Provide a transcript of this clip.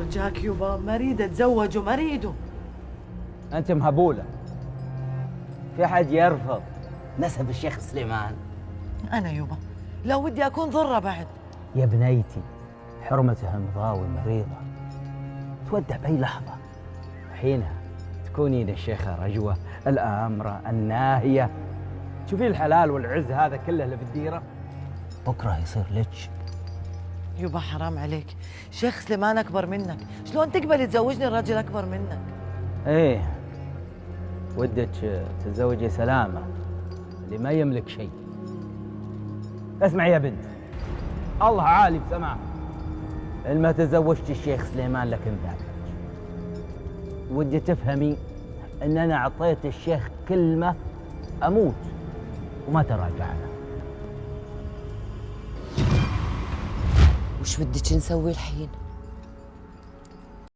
أرجاك يبا، ما اريد اتزوجه، ما اريده. انت مهبوله، في حد يرفض نسب الشيخ سليمان؟ انا يبا لو ودي اكون ضره بعد. يا بنيتي، حرمته مضاوي مريضه، تودع باي لحظه، حينها تكونين الشيخه رجوه الامره الناهيه، تشوفين الحلال والعز هذا كله اللي في الديره، بكره يصير لك. يبا حرام عليك، شيخ سليمان اكبر منك، شلون تقبل تزوجني الرجل اكبر منك؟ ايه، ودك تتزوجي سلامه اللي ما يملك شيء. اسمعي يا بنت، الله عالي بسماعه، إن ما تزوجت الشيخ سليمان لكن ذلك. ودي تفهمي ان انا اعطيت الشيخ كلمه اموت وما تراجع عنها. وش بدك نسوي الحين؟